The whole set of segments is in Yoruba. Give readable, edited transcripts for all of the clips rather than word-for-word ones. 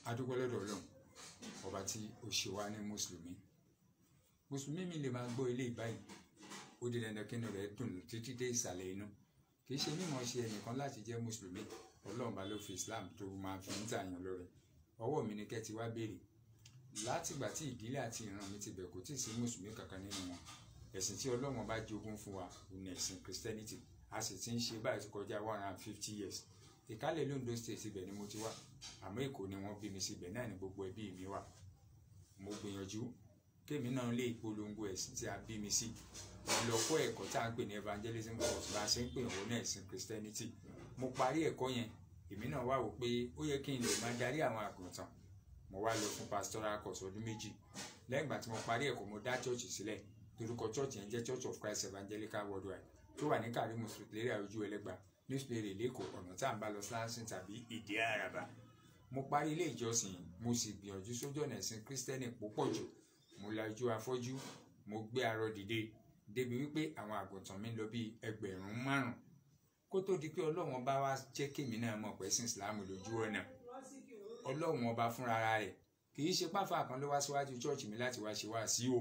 A dúpẹ́ lọ́dọ̀ Ọlọ́run ọba tí ó ṣe wá ní mùsùlùmí mi lè máa gbọ́ ilé ìbáyìí ó di dandan kí inú rẹ̀ dùn títí dé ìsàlẹ̀ inú kì í ṣe mímọ̀ ṣe ẹnìkan láti jẹ́ mùsùlùmí Ọlọ́run bá ló fi Islam tó máa fi ń tàyàn lọ́rẹ ọwọ́ mi ni kẹ́ ti wá béèrè látìgbà tí ìdílé àti ìran mi ti bẹ̀ kò tí ì sí mùsùlùmí kankan nínú wọn ẹ̀sìn tí Ọlọ́run bá jogún fún wa ní ẹ̀sìn Christianity a sì ti ń ṣe báyìí tó kọjá 150 years Ìkálẹ̀ l'Ondo State ibẹ̀ ni mo ti wá àmọ́ Èkó ni wọ́n bí mi sí ibẹ̀ náà ni gbogbo ẹbí mi wà mo gbìyànjú kémi náà lè polongo ẹ̀sìn tí a bí mi sí lọ kọ́ ẹ̀kọ́ tá à ń pè ní evangelism course bá a ṣe ń pè wọ́n ní ẹ̀sìn Christianity mo parí ẹ̀kọ́ yẹn èmi náà wá wò pé ó yẹ kí n lè máa darí àwọn àgùntàn mo wá lọ fún pastoral course ọdún 2 lẹ́yìn ìgbà tí mo parí ẹ̀kọ́ mo dá church sílẹ̀ torúkọ church yẹn jẹ́ Church of Christ Evangelical Worldwide tó wà ní Karimu Street lérí Ojú Ẹlẹ́gbà newspaper lẹ́kọ̀ọ́ ọ̀nà tá à ń bá lọ Slansin tàbí Ìdí Àràbà mo parí ilé ìjọsìn mo sì gbìyànjú sójú ọ̀nà ẹ̀sìn Kristẹni púpọ̀ jù mo lajú afọ́jú mo gbé arọ dìde débi wípé àwọn àgùntàn mi lọ bí 5,000 kó tó di pé Ọlọ́run bá wá jẹ́ kémi náà mọ̀ pé ẹ̀sìn Islam lójú ọ̀nà Ọlọ́run ọba fúnra rẹ̀ kì í ṣe páfá kan ló wá síwájú church mi láti wá ṣe wá sí o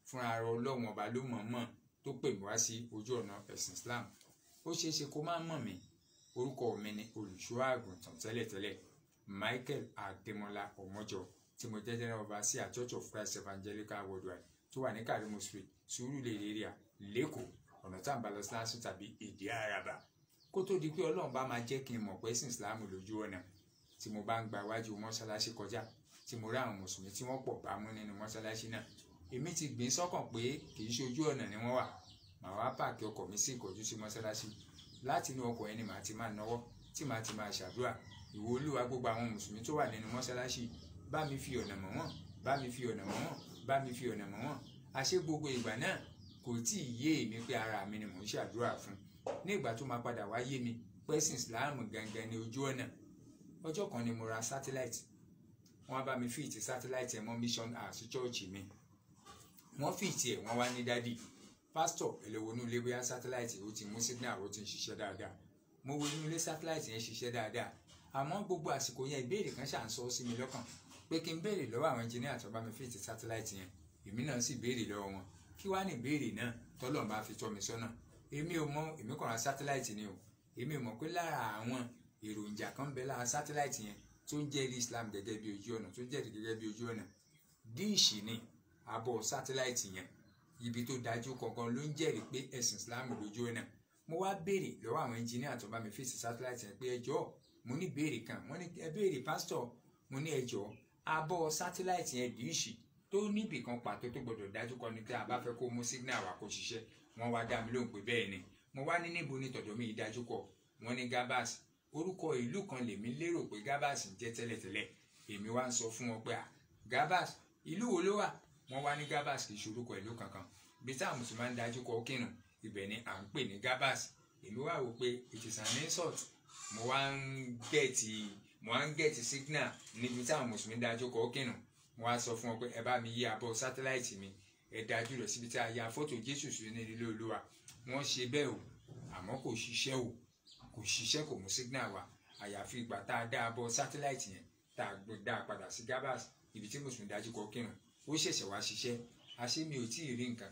fúnra rẹ̀ Ọlọ́run ọba ló mọ̀ọ́mọ̀ tó pè mí wá sí ojú ọ̀nà ẹ̀sìn Islam ó ṣeé ṣe kó má mọ̀ mí orúkọ mi ni olùṣọ́ àgùntàn tẹ́lẹ̀tẹ́lẹ̀ Michael Adémọ́lá Ọmọjọ tí mo jẹ́ general overseer Church of Christ Evangelical Worldwide tó wà ní Karimu Street Surulere area lẹ́kọ̀ọ́ ọ̀nà tá à ń bá lọ Slansin tàbí Ìdí Àràbà kó tó di pé Ọlọ́run bá máa jẹ́ kí n mọ̀ pé ẹ̀sìn Islam lójú ọ̀nà tí mo bá ń gba iwájú mọ́ṣáláṣí kọjá tí mo rí àwọn mùsùlùmí tí wọ́n pọ̀ bá mú nínú mọ́ṣáláṣí náà èmi ti gbìn sọ́kàn pé kì í ṣe ojú ọ̀nà ni wọ́n wà màá wá páàkì ọkọ̀ mi sí ìkọjú sí mọ́ṣáláṣí láti inú ọkọ̀ yẹn ni màá ti máa náwó tí màá ti máa ṣàdúrà ìwọ Olúwa gbogbo àwọn mùsùlùmí tó wà nínú mọ́ṣáláṣí bá mi fi ọ̀nà mọ̀ wọ́n bá mi fi ọ̀nà mọ̀ wọ́n bá mi fi ọ̀nà mọ̀ wọ́n àṣé gbogbo ìgbà náà kò tí ì yé mi pé ara mi ni mò ń ṣàdúrà fún ní ìgbà tó máa padà wá yé mi pẹ́sìn Islam gangan ní ojú ọ̀nà ọjọ́ kan ni mo ra satellite wọ́n bá mi fìtì satellite ẹ̀ mọ́ mission house church mi wọ́n fìtì ẹ̀ wọ́n wá ní dádì pásítọ̀ ẹlẹ́wọ̀nú ilé bóyá satellite ó ti mú signal ó ti ń ṣiṣẹ́ dáadáa mo wo inú ilé satellite yẹn ṣiṣẹ́ dáadáa àmọ́ gbogbo àsìkò yẹn ìbéèrè kan ṣà ń sọ sí mi lọ́kàn pé kí n béèrè lọ́wọ́ àwọn engineer tó bá mi fìtì satellite yẹn èmi náà sì béèrè lọ́wọ́ wọn kí wá ní ìbéèrè náà tọ́lọ́run bá fi tọ́ mi sọ́nà èmi ò mọ̀ èmi kàn ra satellite ni o èmi ò mọ̀ pé lára àwọn èròjà kan bẹ lára satellite yẹn tó ń jẹ́rìí Islam gẹ́gẹ́ bí ojú ọ̀nà tó ń jẹ́rìí gẹ́gẹ́ bí ojú ọ̀nà díìṣì ni abọ́ satellite yẹn ibi tó dájú kankan ló ń jẹ́rìí pé ẹ̀sìn Islam lójú ọ̀nà mo wá béèrè lọ́wọ́ àwọn engineer tó bá mi fèsì satellite yẹn pé ẹ jọ̀ọ́ mo ní béèrè kan wọ́n ní ẹ béèrè pásítọ̀ mo ní ẹ jọ̀ọ́ abọ́ satellite yẹn díìṣì tó níbì kan pàtó tó gbọdọ̀ dájú kọ ni pé a bá fẹ́ kó mú signal wa kó ṣiṣẹ́ wọ́n wá dá mi lóhùn pé bẹ́ẹ̀ ni mo wá ní níbo ni tọ̀dọ̀ mi ìdájú kọ wọ́n ní Gabas orúkọ ìlú kan lèmi lérò pé Gabas ń jẹ́ tẹ́lẹ̀tẹ́lẹ̀ èmi wá ń sọ fún wọn pé Gabas ìlú wo ló wà wọ́n wá ní Gabas kì í ṣe orúkọ ìlú kankan bí táwọn mùsùlùmí ń dájú kọ kínú ibẹ̀ ni à ń pè ní Gabas èmi wá wò pé it is an insult mo wá ń gẹ̀ẹ́tì signal níbi táwọn mùsùlùmí dájú kọ kínú mo wá sọ fún wọn pé ẹ bá mi yí abọ́ sátáláìtì mi ẹ dájú lọ síbi tí a ya fọ́tò Jésù sí ní ilé Olúwa wọ́n ṣe bẹ́ẹ̀ o àmọ́ kò ṣiṣẹ́ kò mú signal wá àyàfi ìgbà tá a dá abọ́ sátáláìtì yẹn tá a dá a padà sí Gabas ibi tí mùsùlùmí dájú kọ kírun ó ṣẹ̀ṣẹ̀ wá ṣiṣẹ́ àṣé mi ò tí ì rí nǹkan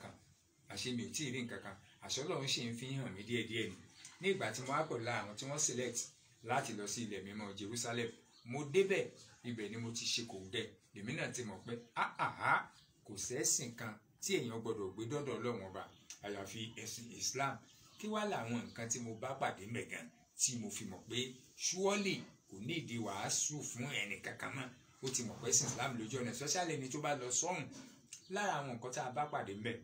kan àṣọ Ọlọ́run ṣì ń fi hàn mí díẹ̀díẹ̀ ni ní ìgbà tí mo wá pẹ̀lú àwọn tí wọ́n select láti lọ sí ilẹ̀ mímọ́ Jerusalem mo débẹ̀ ibẹ̀ ni mo ti ṣe kò gẹ̀ lèmi náà ti mọ̀ pé kò sẹ́sìn kan tí èèyàn gbọ́dọ̀ gbé dọ́dọ̀ Ọlọ́run ọba àyàfi ẹ̀sìn Islam kí wá làwọn nǹkan tí mo bá pàdé mẹ̀gàn tí mo fi mọ̀ pé surely kò ní ìdí wàásù fún ẹnì kankan mọ́ ó ti mọ̀ pé ẹ̀sìn Islam lójú ọ̀nà especially ẹni tó bá lọ sọ́hùn lára àwọn nǹkan tá a bá pàdé mẹ́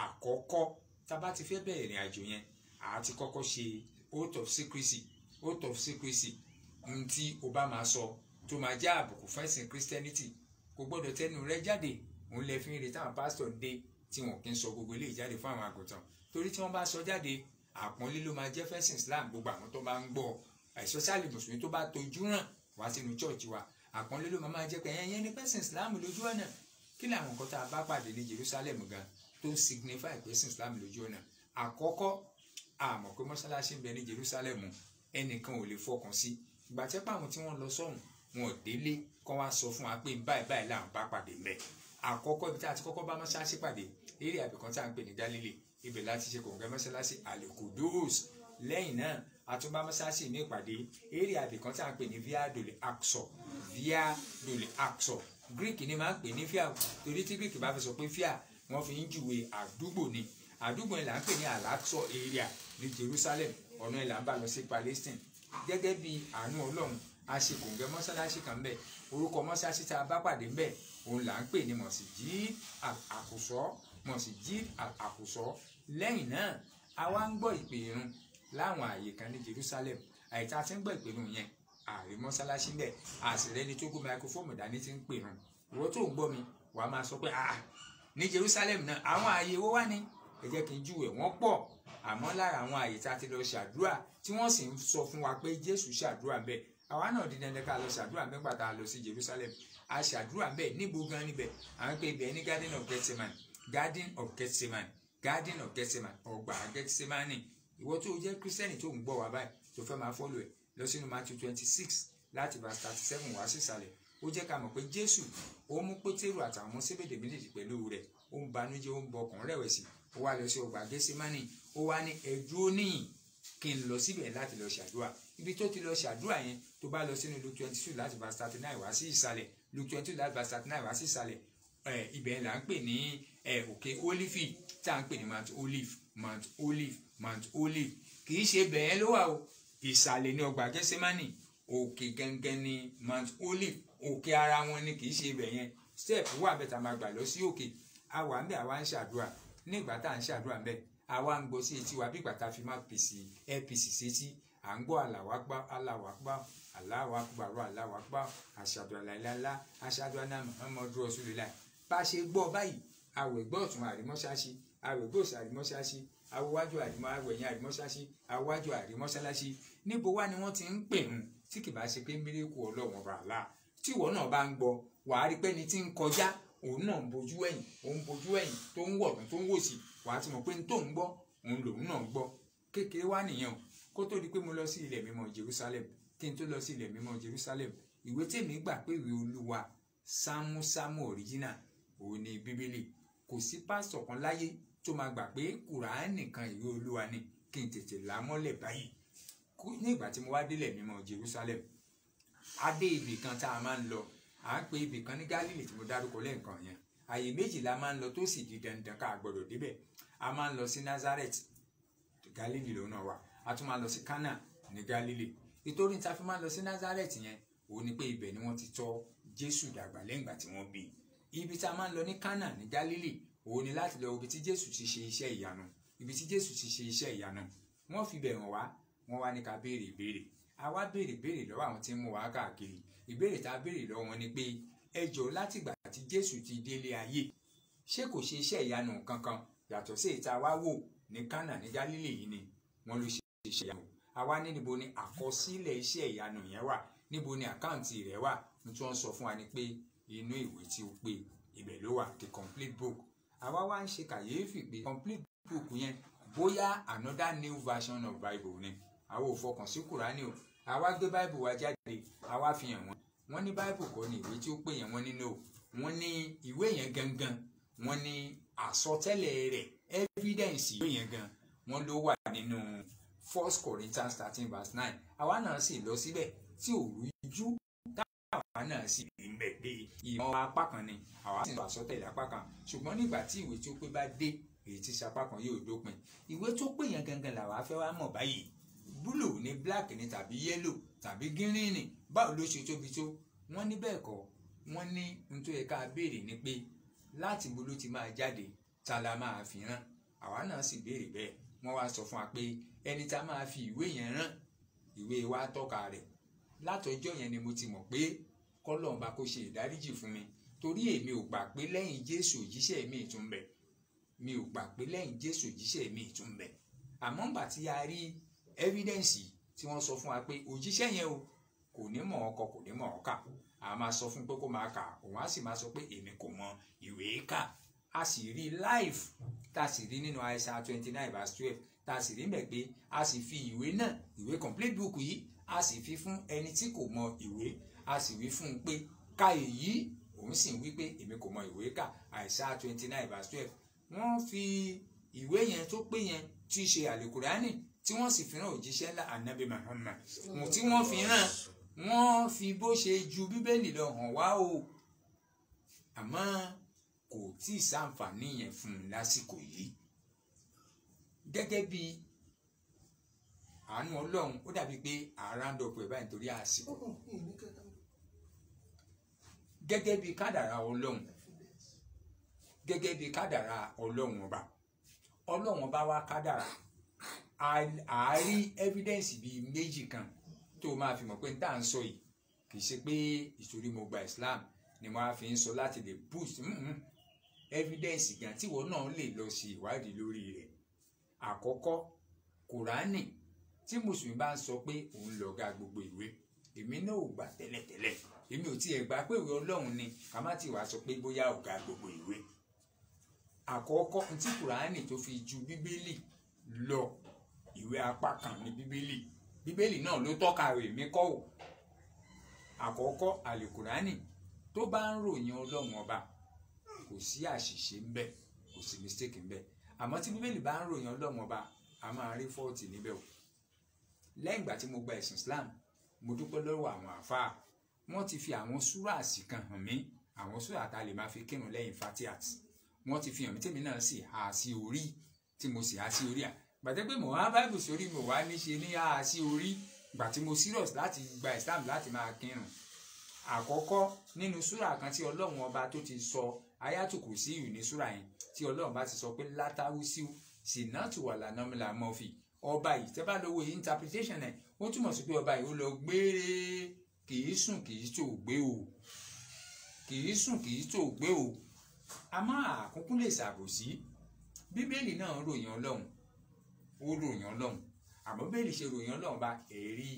àkọ́kọ́ tá a bá ti fẹ́ bẹ̀rẹ̀ ìrìn àjò yẹn àá ti kọ́kọ́ ṣe oath of secrecy ohun tí o bá máa sọ tó máa jẹ́ àbùkù fún ẹ̀sìn Christianity kò gbọ́dọ̀ tẹnu rẹ jáde òun lè fi ń retí àwọn pásítọ̀ dé tí wọn kì í sọ gbogbo eléyìí jáde fún àwọn àgùntàn torí tí wọ́n bá sọ jáde àpọ́nlé ló máa jẹ́ fẹ́sìn Islam gbogbo àwọn tó bá ń gbọ́ especially mùsùlùmí tó bá tojú ràn wá sínú church wa àpọ́nlé ló máa jẹ́ pé ẹ̀yẹn ní fẹ́sìn Islam lójú ọ̀nà kí ni àwọn nǹkan tá a bá pàdé ní Jerusalem gan tó signify fẹ́sìn Islam lójú ọ̀nà àkọ́kọ́ àmọ̀ pé mọ́ṣáláṣí ń bẹ ní Jerusalem ẹnìkan ò lè fọkàn sí ìgbà tẹ́pẹ́ àwọn tí wọ́n lọ sọ́hùn wọn ò délé kọ́ wá sọ fún wa pé báyìí báyìí làwọn bá pàdé mẹ́. Àkọ́kọ́ ibi tí a ti kọ́kọ́ bá mọ́ṣáláṣí pàdé eré àbìkan tí a ń pè ní Galilee, ibẹ̀ láti ṣe kòǹgẹ́ mọ́ṣáláṣí Al-Qudus. Lẹ́yìn náà a tún bá mọ́ṣáláṣí ní ìpàdé eré àbìkan tí a ń pè ní Via delle Aqsa, Via delle Aqsa. Greek ni máa ń pè ní Via, torí tí Greek bá fi sọ pé Via wọ́n fi ń júwe àdúgbò ni. Àdúgbò yẹn là ń pè ní Al-Aqsa area ní Jerusalem, ọ̀nà ìlà ń bá lọ sí Palestine. Gẹ́gẹ́ bí àánú Ọlọ́run a ṣe kòǹgẹ́ mọ́ṣáláṣí kan bẹ́ẹ̀, orúkọ mọ́ṣáláṣí tá a bá pàdé bẹ́ẹ̀ òun là ń pè ní Masjid Al-Aqsa, Masjid Al-Aqsa. Lẹ́yìn náà a wá ń gbọ́ ìpè irun láwọn àyè kan ní Jerusalem. Àyíká tí ń gbọ́ ìpè irun yẹn àrí mọ́ṣáláṣí bẹ́ẹ̀, àṣìrẹ́ni tó gbé máikrófóònù dání tí ń pè irun. Ìwọ tó ń gbọ́ mi wàá máa sọ pé ní Jerusalem náà àwọn àyè wo wá ní? Ẹ jẹ́ kí n júwe wọ́n pọ̀, àmọ́ lára àwọn àyè tá a ti lọ ṣàdúrà tí wọ́n sì ń sọ fún wa pé Jésù ṣàdúrà bẹ́ẹ̀, àwa náà di dandan ká lọ ṣàdúrà bẹ́ẹ̀ nígbà tá a lọ sí Jerusalem. A ṣàdúrà bẹ́ẹ̀ níbo gan níbẹ̀? À ń pè ibẹ̀ ní Garden of Gethsemane, Garden of Gethsemane, Garden of Gethsemane, ọgbà Gethsemane. Ìwọ tó jẹ́ Kírísítẹ́nì tó ń gbọ́ wa báyìí tó fẹ́ máa fọ́lọ̀ ẹ̀ lọ sínú Matthew 26 láti verse 37 wá sísàlẹ̀. Ó jẹ́ ká mọ̀ pé Jésù ó mú Pétérù àtàwọn ọmọ Sébédè méjèèjì pẹ̀lú rẹ̀, ó ń banújẹ́, ó ń bọ ọkàn rẹ̀wẹ̀sì. Ó wá lọ sí ọgbà Gẹ́símánì, ó wá ní ẹ dúró níyìn kí n lọ síbẹ̀ láti lọ ṣàdúrà. Ibi tó ti lọ ṣàdúrà yẹn tó bá lọ sínú Luke 22 láti verse 39 wá sí ìsàlẹ̀, Luke 22 láti verse 39 wá sí ìsàlẹ̀, ibẹ̀ là ń pè ní òkè Olifi tí à ń pè ní Mount Olive, Mount Olive, Mount Olive. Kì í ṣe bẹ́ẹ̀ ló wà o, ìsàlẹ̀ ní ọgbà Gẹ́símánì, òkè gẹ́gẹ́ ní Mount Olive, òkè ara wọn ni, kì í ṣe ibẹ̀ yẹn. Step wà bẹ́ẹ̀ tá máa gbà lọ sí òkè. Àwa ń bẹ̀ àwa ń ṣàdúrà, nígbà tá à ń ṣàdúrà ń bẹ̀ àwa ń gbọ́ sí etí wa bí ìgbà tá a fi máa pèsè APC sétí. À ń gbọ́ Allahu Akbar, Allahu Akbar, Allahu Akbar, Allahu Akbar, ashhadu an la ilaha illallah, ashhadu anna Muhammadur Rasulullah. Bá a ṣe gbọ́ báyìí, àwẹ̀ gbọ́ ọ̀tún àrímọ́ṣáṣí, àwẹ̀ gbọ́ òsì àrímọ́ṣáṣí, àwọ̀wájú àrímọ́ṣáṣí, àrímọ́ṣáṣí, àwọ̀wájú àrímọ́ṣáṣí. Níbo wá ni wọ́n ti ń pè ń tí kì bá ṣe pé mírèkù Ọlọ́run ọba àlá? Tí ìwọ náà bá ń gbọ́, wàá rí pé ní tí ń kọjá òun náà ń bojú ẹ̀yìn, òun bojú ẹ̀yìn tó ń wọ̀ tó ń wò sí, wàá ti mọ̀ pé ní tó ń gbọ́ òun lòun náà ń gbọ́. Kékeré wá nìyẹn o. Kó tó di pé mo lọ sí ilẹ̀ mímọ́ Jerusalem, kí n tó lọ sí ilẹ̀ mímọ́ Jerusalem, ìwé tèmi gbà pé ìwé Olúwa sámúsámú original òun ni Bíbélì. Kò sí pásítọ̀ kan láyé tó máa gbà pé Kùránì nìkan ìwé Olúwa ni. Kí n tètè là mọ́lẹ̀ báyìí. Ní ìgbà tí mo wá délẹ̀ mímọ́ Jerusalem, a dé ibì kan tá a máa ń lọ, à ń pe ibì kan ní Galilee tí mo dárúkọ lẹ́ẹ̀kan yẹn. Àyè méjì la máa ń lọ tó sì di dandan ká gbọdọ̀ débẹ̀. A máa ń lọ sí Nazareth, Galilee lòun náà wà. A tún máa lọ sí Cana ní Galilee. Nítorí tá a fi máa lọ sí Nazareth yẹn, òun ni pé ibẹ̀ ni wọ́n ti tọ́ Jésù dàgbà lẹ́yìn ìgbà tí wọ́n bí. Ibi tá a máa ń lọ ní Cana ní Galilee, òun ni láti lọ ibi tí Jésù ti ṣe iṣẹ́ ìyanu. Ibi tí Jésù ti ṣe iṣẹ́ ìyanu. Wọ́n fi bẹ̀ wọ́n wá, wọ́n wá ní ká béèrè ìbéèrè. A wá béèrè ìbéèrè lọ́wọ́ àwọn tí ń mú wa káàkiri. Ìbéèrè tá a béèrè lọ́wọ́ wọn ni pé ẹ jọ̀ọ́ láti ìgbà tí Jésù ti délé ayé, ṣé kò ṣe iṣẹ́ ìyanu kankan yàtọ̀ sí ìta wá wò ní Cana ní Galilee yìí ni? Wọ́n ló ṣe iṣẹ́ ìyanu. Àwa ní níbo ni àkọsílẹ̀ iṣẹ́ ìyanu yẹn wà, níbo ni àkáǹtì rẹ̀ wà? Tí wọ́n sọ fún wa ni pé inú ìwé tí ó pé ibẹ̀ ló wà, the complete book. Àwa wá ń ṣe kàyéfì pé complete book yẹn bóyá another new version of Bible ni. Àwa ò fọkàn sí Kùránì o. Àwa gbé Bible wa jáde, àwa fi hàn wọ́n. Wọ́n ní Bible kọ́ ni ìwé tí ó pé yẹn, wọ́n ní no. Wọ́n ní ìwé yẹn gangan, wọ́n ní àsọtẹ́lẹ̀ rẹ̀, evidence ìwé yẹn gan, wọ́n ló wà nínú 1 Corinthians 13 verse 9. Àwa náà sì lọ síbẹ̀ tí ò rújú, táwa náà sì rí ń bẹ̀ pé ìmọ̀ apá kan ni, àwa sì ń sọ àsọtẹ́lẹ̀ apá kan. Ṣùgbọ́n nígbà tí ìwé tí ó pé bá dé, èyí tí sapá kan yóò dópin. Ìwé tó pé yẹn gangan làwa fẹ́ wá mọ̀ báyìí. Blue ni, black ni, tàbí yellow tàbí green ni, báwo ló ṣe tóbi tó? Wọ́n ní bẹ́ẹ̀ kọ́. Wọ́n ní n tó yẹ ká béèrè ni pé láti bo ló ti máa jáde, ta la máa fi rán? Àwa náà sì béèrè bẹ́ẹ̀. Wọ́n wá sọ fún wa pé ẹni tá máa fi ìwé yẹn rán, ìwé wa tọ́ka rẹ̀. Látọjọ́ yẹn ni mo ti mọ̀ pé k'Ọlọ́run bá kó ṣe ìdáríjì fún mi, torí èmi ò gbà pé lẹ́yìn Jésù òjíṣẹ́ mi tún bẹ. Mi ò gbà pé lẹ́yìn Jésù òjíṣẹ́ mi tún bẹ. Àmọ́ ńgbà tí a rí evidence tí wọ́n sọ fún wa pé òjíṣẹ́ yẹn o kò ní mọ̀ ọkọ, kò ní mọ̀ ọkà, a máa sọ fún pé kó máa kà, òun á sì máa sọ pé èmi kò mọ ìwé kà. A sì rí live, tá a sì rí nínú Isaiah 29 verse 12, tá a sì rí mẹ́ pé a sì fi ìwé náà, ìwé complete book yìí, a sì fi fún ẹni tí kò mọ ìwé. a sì wí fún un pé ka èyí, òun sì ń wí pé èmi kò mọ ìwé kà. Àìsáyà 29:12. wọ́n fi ìwé yẹn tó pé yẹn tí í ṣe àlùkùránì tí wọ́n sì fi rán òjíṣẹ́ ńlá ànábì Muhammad, tí wọ́n fi rán, wọ́n fi bó ṣe ju bíbélì lọ hàn wá o, àmọ́ kò tí ì ṣàǹfààní yẹn fún un lásìkò yìí. Gẹ́gẹ́ bí àánú Ọlọ́run, ó dàbí pé àrándọ̀pọ̀ ẹ̀ báyìí nítorí àsìkò. Gẹ́gẹ́ bí kádàrá Ọlọ́run, gẹ́gẹ́ bí kádàrá Ọlọ́run ọba, Ọlọ́run ọba wá kádàrá, àárí evidence bíi méjì kan tó máa fi mọ̀ pé n tá à ń sọ yìí kì í ṣe pé ìtorí mo gba Islam ni mo á fi ń sọ láti lè boost evidence gan tí wọn náà lè lọ sí ìwádìí lórí rẹ̀. Àkọ́kọ́, Kùránì tí mùsùlùmí bá ń sọ pé òun lọ̀gá gbogbo ìwé, èmi náà ò gbà tẹ́lẹ̀tẹ́lẹ̀, èmi ò tiẹ̀ gbà pé ìwé Ọlọ́run ni, ká má ti wá sọ pé bóyá ọ̀gá gbogbo ìwé. Àkọ́kọ́ tí Kùránì tó fi ju bíbélì lọ, ìwé apá kan ní bíbélì, bíbélì náà ló tọ́ka rẹ̀ mí kọ́ ò. Àkọ́kọ́, àlùkùránì tó bá ń ròyìn Ọlọ́run ọba kò sí àṣìṣe ń bẹ, kò sí mistake ń bẹ. Àmọ́ tí bíbélì bá ń ròyìn Ọlọ́run ọba, a máa rí fọ́ọ̀tì níbẹ̀ o. Lẹ́yìn ìgbà tí mo gba ẹ̀sìn Islam, mo dúpẹ́ lọ́wọ́ àwọn àfáà, wọ́n ti fi àwọn súràsì kan hàn mí, àwọn súrà tá a lè máa fi kírun lẹ́yìn Fatihat. Wọ́n ti fi hàn mí tèmi náà sì há sí orí, tí mo sì há sí orí à. Gbàtẹ́ pé mo wá Bible sórí, mo wá ní ṣe ní há sí orí, gbà tí mo serious láti gba Islam láti máa kírun. Àkọ́kọ́ nínú súrà kan tí Ọlọ́run ọba tó ti sọ Ayatul Kursiyu ní súrà yẹn, tí Ọlọ́run bá ti sọ pé látàwùsíù sinatu wà lànàmìlà mọ́fì, ọba yìí tẹ́ bá lọ́wọ́ interpretation ẹ̀, ó túmọ̀ sí pé ọba yìí ó lọ gbére, kìí sùn kìí tó gbé o, kìí sùn kìí tó gbé o. A máa àkókò lè ṣàbòsí. Bíbélì náà ròyìn Ọlọ́run, ó ròyìn Ọlọ́run, àmọ́ bíbélì ṣe ròyìn Ọlọ́run bá ẹ̀rí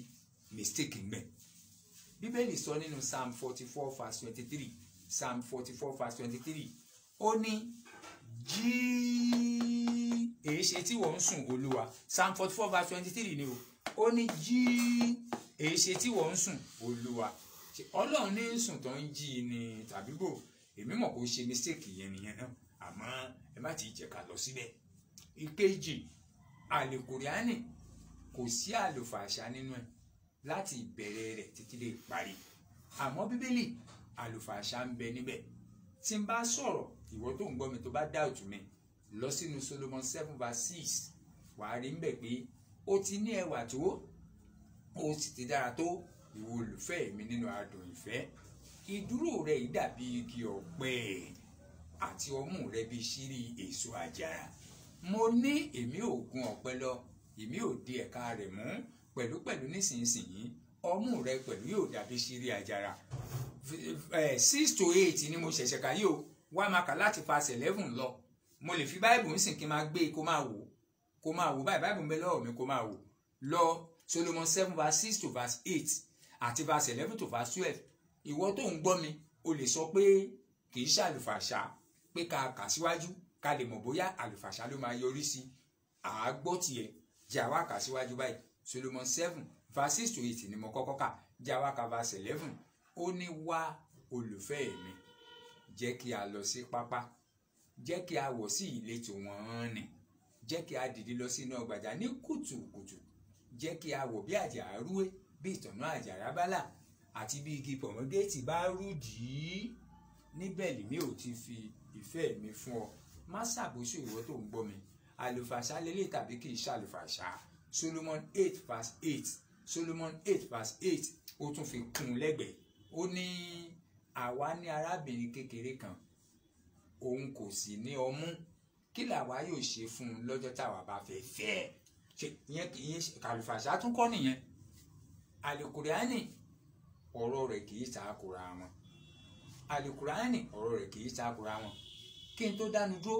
mistake ń bẹ. Bíbélì sọ nínú Psalm 44:23, Psalm 44:23, ó ní jí èé ṣe tí wọ́n ń sùn Olúwa. Psalm 44:23 ni o, ó ní jí èé ṣe tí wọ́n ń sùn Olúwa. Ọlọ́run ní sùn tó ń jí ni tàbí bò, èmi mọ̀ kó ṣe mistake yẹn nìyẹn náà, àmọ́ ẹ má ti jẹ́ ká lọ síbẹ̀. Ìkejì, àlùkùránì kò sí àlùfàṣà nínú ẹ̀ láti ìbẹ̀rẹ̀ rẹ̀ títí dé ìparí, àmọ́ bíbélì àlùfàṣà ń bẹ níbẹ̀. Tí n bá sọ̀rọ̀, ìwọ tó ń gbọ́ mi tó bá doubt mi, lọ sínú Solomon 7:6, wàá rí ń bẹ̀ pé ó ti ní ẹwà tó, ó sì ti dára tó, ìwọ olùfẹ́ mi nínú adùn ìfẹ́. Ìdúró rẹ yìí dàbí igi ọ̀pẹ àti ọmú rẹ bí ṣírí èso àjàrà. Mo ní èmi ò gun ọ̀pẹ lọ, èmi ò di ẹ̀ka rẹ̀ mú, pẹ̀lúpẹ̀lú nísinsìnyí ọmú rẹ pẹ̀lú yóò dàbí ṣírí àjàrà. 6-8 ni mo ṣẹ̀ṣẹ̀ kà yìí o, wá máa kà láti verse 11 lọ. Mo lè fi báìbù ń sìn kí n máa gbé kó máa wò báyìí, báìbù ń bẹ lọ́wọ́ mi kó máa wò lọ. Solomon 7:6-8 àti verse 11-12. Ìwọ tó ń gbọ́ mi, o lè sọ pé kì í ṣàlùfàṣà, pé ká kà síwájú ká lè mọ̀ bóyá àlùfàṣà ló máa yọrí sí. Àágbọ́ tiẹ̀, jẹ́ àwa kà síwájú báyìí. Solomon 7:6-8 ni mo kọ́kọ́ kà, jẹ́ àwa kà verse 11. Ó ní wá olùfẹ́ mi, jẹ́ kí a lọ sí pápá, jẹ́ kí a wọ̀ sí ìletò wọn nì, jẹ́ kí a dìde lọ sínú ọgbàjà ní kùtùkùtù, jẹ́ kí a wọ̀ bí àjàrà rúwé, bí ìtànná àjàrà bálà, àti bí igi pọ̀mọ́gẹ́tì bá rú dìí. Níbẹ̀ lèmi ò ti fi ìfẹ́ mi fún ọ. Má ṣàbòsí ìwọ tó ń gbọ́ mi. Àlùfàṣà lélẹ̀ tàbí kì í ṣàlùfàṣà. Solomon 8:8, Solomon 8:8, ó tún fi kún un lẹ́gbẹ̀ẹ́. Ó ní àwa ní arábìnrin kékeré kan, òun kò sì ní ọmú, kí làwa yóò ṣe fún un lọ́jọ́ táwa bá fẹ́ fẹ́? Ṣé ìyẹn àlùfàṣà tún kọ́ nìyẹn? Àlùkùránì ọ̀rọ̀ rẹ̀ kì í takora wọn. Àlùkùránì ọ̀rọ̀ rẹ̀ kì í takora wọn. Kí n tó dánu dúró,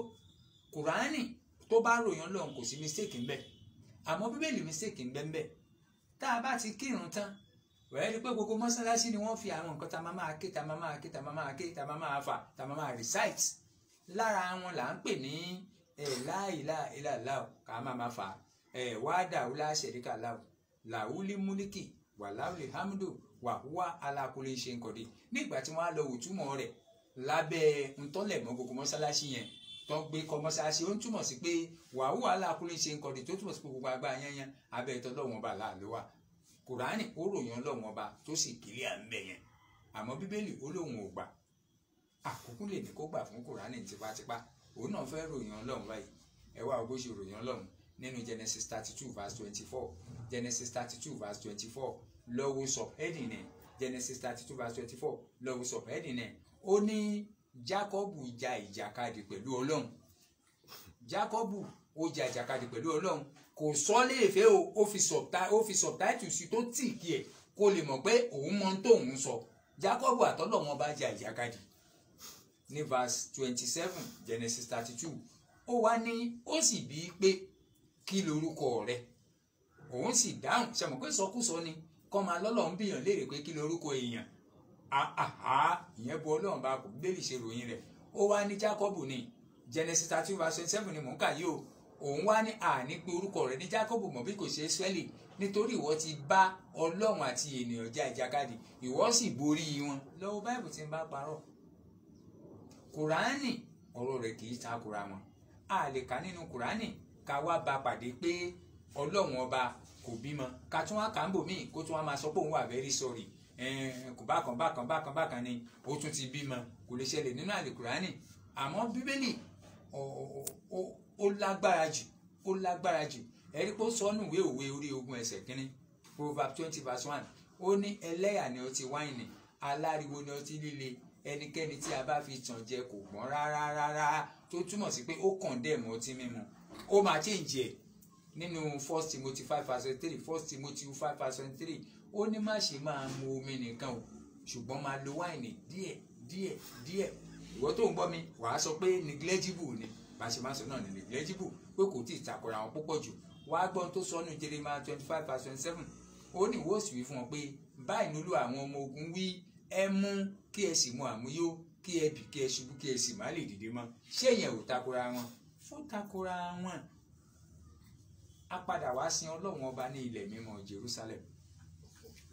Kùránì tó bá ròyìn Ọlọ́run kò sí mistake ńbẹ̀, àmọ́ bíbélì mistake ńbẹ̀. Tá a bá ti kírun tán, wẹ́ẹ́ rí pé gbogbo mọ́sálásí ni wọ́n fi àwọn nǹkan tá a máa ké, tá a máa ké, tá a máa ké, tá a máa fà, tá a máa recite. Lára wọn là ń pè ní la ilaha illallah, ká máa fà, wahdahu la sharika lahu, lahul mulki wa lahul hamdu wàhúwà alákòólé ṣe ń kọ̀dé nígbà tí wọ́n á lọ òtúmọ̀ rẹ̀ lábẹ́ ntọ́lẹ̀mọ́ gbogbo mọ́sálásí yẹn tó ń gbé kọ́ mọ́sálásí ó ń túmọ̀ sí pé wàhúwà alákòólé ṣe ń kọ̀dé tó túmọ̀ sí pé gbogbo agbá yẹn abẹ́ ìtọ́ lọ́wọ́n ọba láàlú wa kùránì ó ròyìn ọlọ́wọ́n ọba tó sì kílẹ̀ à ń bẹ̀ yẹn àmọ́ bíbélì ó lóun ò gbà àkókò lè ní kó gbà fún kùránì tipátipá òun náà fẹ́ ròyìn ọlọ́run báyìí ẹ wá bó ṣe ròyìn ọlọ́run nínú Genesis 32 verse 24 Genesis 32 verse 24 lọ́wọ́ subheading ẹ̀ Genesis 32 verse 24 lọ́wọ́ subheading ẹ̀ ó ní Jákọ́bù ja ìjàkadì pẹ̀lú ọlọ́run Jákọ́bù ó ja ìjàkadì pẹ̀lú ọlọ́run kò sọ léèfé o ó fi subtitle sí tó tì kí ẹ̀ kó lè mọ̀ pé òun mọ tóun sọ Jákọ́bù àtọ́lọ́wọ́n bá ja ìjàkadì ní verse 27 Genesis 32 ó wá ní ó sì bí i pé kí lorúkọ rẹ òun sì dáhùn ṣe mọ̀ pé sọkúsọ ni kọ́ máa lọ́lọ́run bíyàn léèrè pé kí lorúkọ èèyàn ìyẹn bu ọlọ́run bá kò bíbélì ṣe ròyìn rẹ̀ ó wá ní Jákọ́bù ní Genesis 32 verse 27 ni mò ń kà yìí o òun wá ní àní pé orúkọ rẹ̀ ní Jákọ́bù mọ̀ bí kò ṣe Ísírẹ́lì nítorí ìwọ ti bá ọlọ́run àti ènìyàn jà ìjàkadì ìwọ sì borí wọn lọ́wọ́ báìbù tí ń bá parọ́ kùránì ọ̀rọ̀ rẹ̀ kì í takora wọn a lè kà nínú kùránì ká wá bá pàdé pé ọlọ́run ọba kò bímọ ká tún wá kà ń bò míì kó tún wá máa sọ pé òun wà very sorry kò bákan ni ó tún ti bímọ kò lè ṣẹlẹ̀ nínú àlè kùránì àmọ́ bíbélì ó lágbára jù ẹ̀rí pé ó sọnù ìwé òwe orí 20 ẹsẹ̀ kínní Proverbs 20 verse 1 ó ní ẹlẹ́yà ni ọtí wáìnì aláriwo ni ọtí líle ẹnikẹ́ni tí a bá fi tàn jẹ kò gbọ́n rárá tó túmọ̀ sí pé ó kàn dẹ̀ mọ́ ọtí mímu ó máa change ẹ̀ nínú 1 Timothy 5 verse 3 1 Timothy 5 verse 3 ó ní má ṣe máa mu omi nìkan o ṣùgbọ́n máa lo wáìnì díẹ̀ ìwọ tó ń gbọ́ mi wàá sọ pé negligible ni bá ṣe máa sọ náà ní negligible pé kò tí ì takora wọn púpọ̀ jù wàá gbọ́n tó sọnù Jeremiah 25 verse 27 ó ní ìwọ sì wí fún wọn pé báyìí nílò àwọn ọmọ ogun wí ẹ mú kí ẹ sì mu àmúyó kí ẹ bì kí ẹ ṣubú kí ẹ sì má lè dìde mọ́ ṣé yẹn ò takora wọn fún takora wọn. A padà wá sin ọlọ́run ọba ní ilẹ̀ mímọ́ Jerusalem